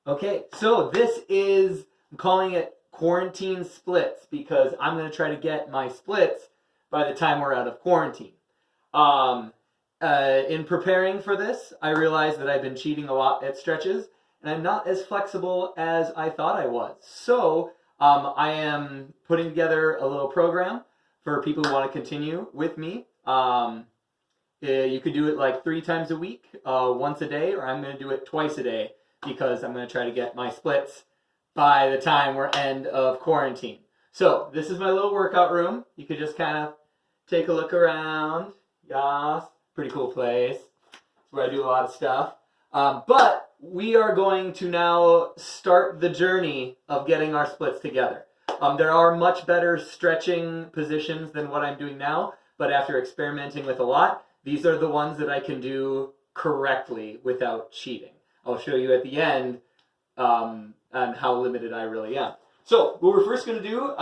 Okay, so I'm calling it quarantine splits because I'm going to try to get my splits by the time we're out of quarantine. Um, in preparing for this, I realized that I've been cheating a lot at stretches and I'm not as flexible as I thought I was. So I am putting together a little program for people who want to continue with me. You could do it like 3 times a week, once a day, or I'm going to do it twice a day because I'm going to try to get my splits by the time we're end of quarantine. So this is my little workout room. You could just kind of take a look around. Yas, pretty cool place. It's where I do a lot of stuff. But we are going to now start the journey of getting our splits together. There are much better stretching positions than what I'm doing now, but after experimenting with a lot, these are the ones that I can do correctly without cheating. I'll show you at the end on how limited I really am. So what we're first going to do,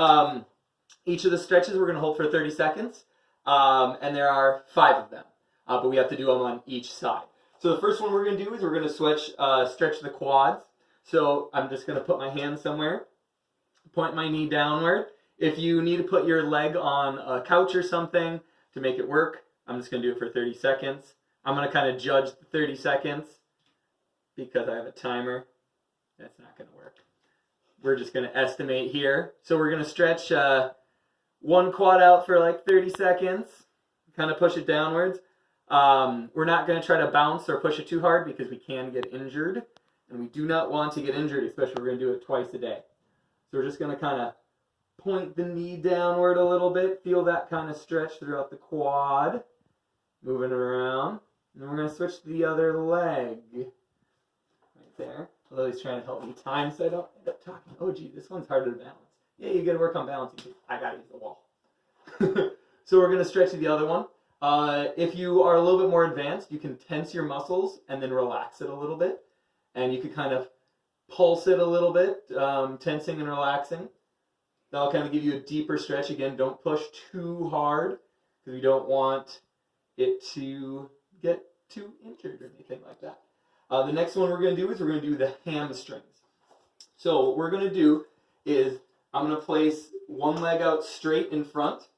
each of the stretches we're going to hold for 30 seconds, and there are 5 of them, but we have to do them on each side. So the first one we're going to do is we're going to stretch the quads. So I'm just going to put my hand somewhere, point my knee downward. If you need to put your leg on a couch or something to make it work, I'm just going to do it for 30 seconds. I'm going to kind of judge the 30 seconds because I have a timer. That's not going to work. We're just going to estimate here. So we're going to stretch one quad out for like 30 seconds, kind of push it downwards. We're not going to try to bounce or push it too hard because we can get injured, and we do not want to get injured, especially if we're going to do it twice a day. So we're just going to kind of point the knee downward a little bit, feel that kind of stretch throughout the quad, moving around. And then we're going to switch to the other leg. Right there. Lily's trying to help me time so I don't end up talking. Oh, gee, this one's harder to balance. Yeah, you got to work on balancing. I got to use the wall. So we're going to stretch to the other one. If you are a little bit more advanced, you can tense your muscles and then relax it a little bit. And you can kind of pulse it a little bit, tensing and relaxing. That'll kind of give you a deeper stretch. Again, don't push too hard because we don't want it to get too injured or anything like that. The next one we're going to do is we're going to do the hamstrings. So what we're going to do is I'm going to place one leg out straight in front,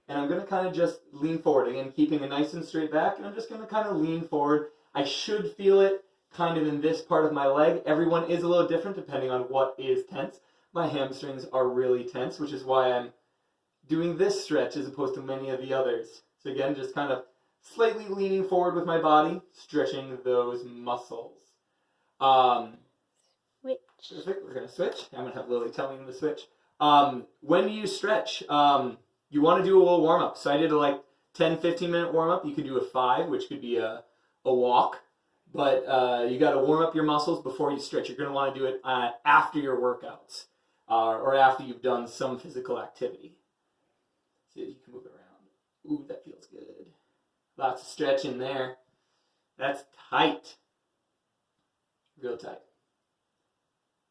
and I'm going to kind of just lean forward. Again, keeping a nice and straight back, and I'm just going to kind of lean forward. I should feel it kind of in this part of my leg. Everyone is a little different depending on what is tense. My hamstrings are really tense, which is why I'm doing this stretch as opposed to many of the others. So again, just kind of slightly leaning forward with my body, stretching those muscles. Switch. Perfect. We're going to switch. I'm going to have Lily telling me to switch. When you stretch, you want to do a little warm-up. So I did a like 10, 15-minute warm-up. You could do a 5, which could be a walk. But you got to warm up your muscles before you stretch. You're going to want to do it after your workouts or after you've done some physical activity. See if you can move it around. Ooh, that feels good. Lots of stretch in there. That's tight. Real tight.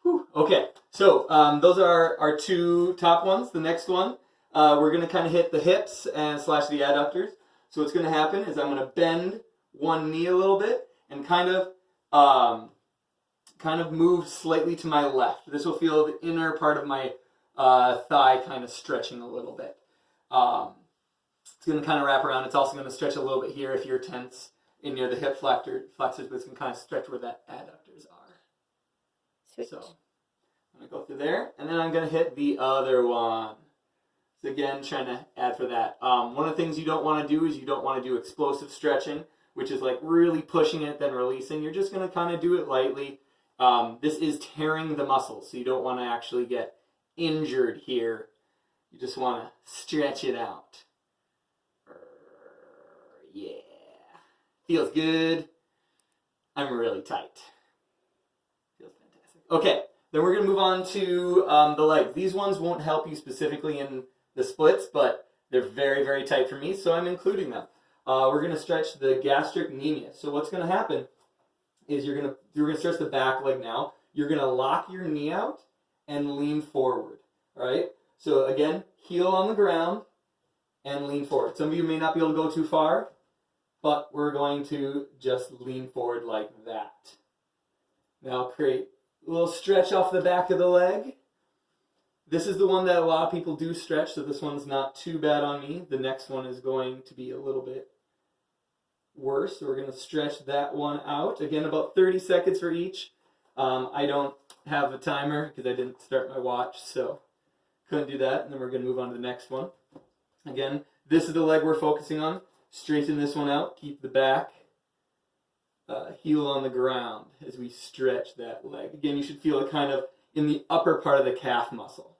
Whew. Okay, so those are our 2 top ones. The next one, we're going to kind of hit the hips and / the adductors. So what's going to happen is I'm going to bend one knee a little bit and kind of move slightly to my left. This will feel the inner part of my thigh kind of stretching a little bit. It's going to kind of wrap around. It's also going to stretch a little bit here if you're tense in near the hip flexors, but it's going to kind of stretch where that adductors are. Switch. So I'm going to go through there, and then I'm going to hit the other one. So again, trying to add for that. One of the things you don't want to do is you don't want to do explosive stretching, which is like really pushing it, then releasing. You're just going to kind of do it lightly. This is tearing the muscles, so you don't want to actually get injured here. You just want to stretch it out. Yeah. Feels good. I'm really tight. Feels fantastic. Okay, then we're going to move on to the legs. These ones won't help you specifically in the splits, but they're very, very tight for me, so I'm including them. We're going to stretch the gastrocnemius. So what's going to happen is you're going to stretch the back leg now. You're going to lock your knee out and lean forward. All right? So again, heel on the ground and lean forward. Some of you may not be able to go too far, but we're going to just lean forward like that. Now create A little stretch off the back of the leg. This is the one that a lot of people do stretch, so this one's not too bad on me. The next one is going to be a little bit worse, so we're going to stretch that one out. Again, about 30 seconds for each. I don't have a timer because I didn't start my watch, so couldn't do that. And then we're going to move on to the next one. Again, this is the leg we're focusing on. Straighten this one out. Keep the back heel on the ground as we stretch that leg. Again, you should feel it kind of in the upper part of the calf muscle.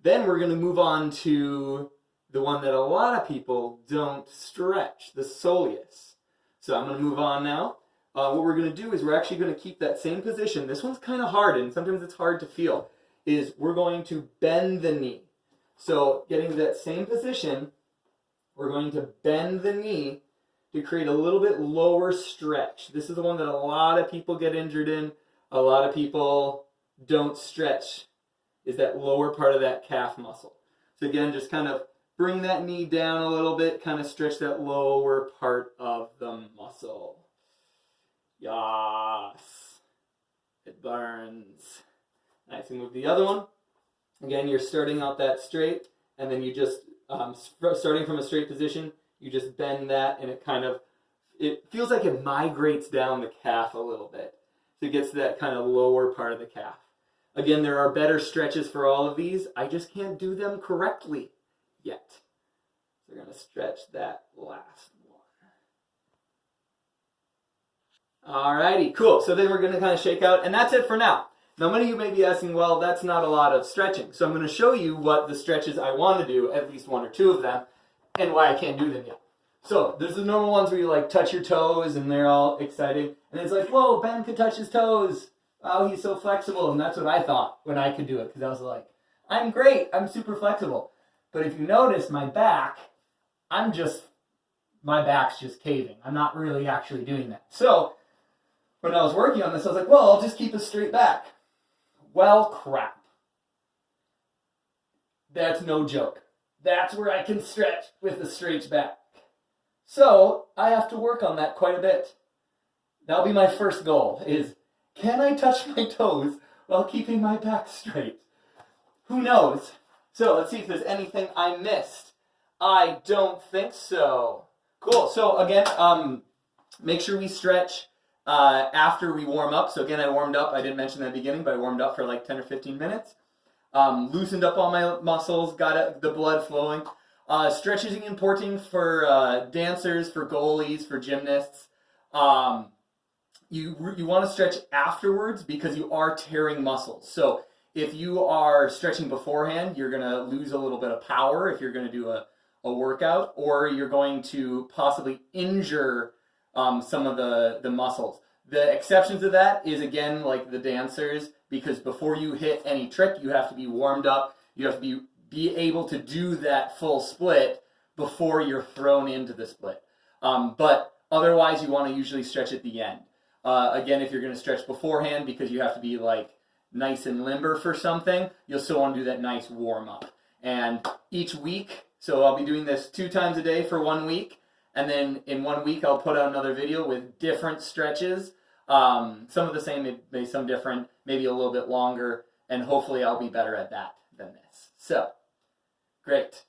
Then we're going to move on to the one that a lot of people don't stretch, the soleus. So I'm going to move on now. What we're going to do is we're actually going to keep that same position. This one's kind of hard, and sometimes it's hard to feel, is we're going to bend the knee. So getting to that same position, we're going to bend the knee to create a little bit lower stretch. This is the one that a lot of people get injured in. A lot of people don't stretch, is that lower part of that calf muscle. So again, just kind of bring that knee down a little bit, kind of stretch that lower part of the muscle. Yes. It burns. Nice, and move the other one. Again, you're starting out that straight, and then you just, starting from a straight position, you just bend that, and it feels like it migrates down the calf a little bit. So it gets to that kind of lower part of the calf. Again, there are better stretches for all of these. I just can't do them correctly yet. So we're going to stretch that last one. Alrighty, cool. So then we're going to kind of shake out, and that's it for now. Now, many of you may be asking, well, that's not a lot of stretching. So I'm going to show you what the stretches I want to do, at least one or two of them, and why I can't do them yet. So there's the normal ones where you like touch your toes and they're all exciting. And it's like, whoa, Ben could touch his toes. Oh, he's so flexible. And that's what I thought when I could do it. Because I was like, I'm great. I'm super flexible. But if you notice my back, my back's just caving. I'm not really actually doing that. So when I was working on this, I was like, well, I'll just keep a straight back. Well, crap. That's no joke. That's where I can stretch with a straight back. So I have to work on that quite a bit. That'll be my first goal, is can I touch my toes while keeping my back straight? Who knows? So let's see if there's anything I missed. I don't think so. Cool. So again, make sure we stretch after we warm up. So again, I warmed up. I didn't mention that at the beginning, but I warmed up for like 10 or 15 minutes. Loosened up all my muscles, got the blood flowing. Stretching is important for dancers, for goalies, for gymnasts. You want to stretch afterwards because you are tearing muscles. So if you are stretching beforehand, you're going to lose a little bit of power if you're going to do a workout, or you're going to possibly injure some of the muscles. The exception to that is, again, like the dancers, because before you hit any trick, you have to be warmed up. You have to be able to do that full split before you're thrown into the split. But otherwise, you want to usually stretch at the end. Again, if you're going to stretch beforehand because you have to be like nice and limber for something, you'll still want to do that nice warm up. And each week, so I'll be doing this 2 times a day for 1 week. And then in 1 week, I'll put out another video with different stretches. Some of the same, maybe some different, maybe a little bit longer. And hopefully I'll be better at that than this. So, great.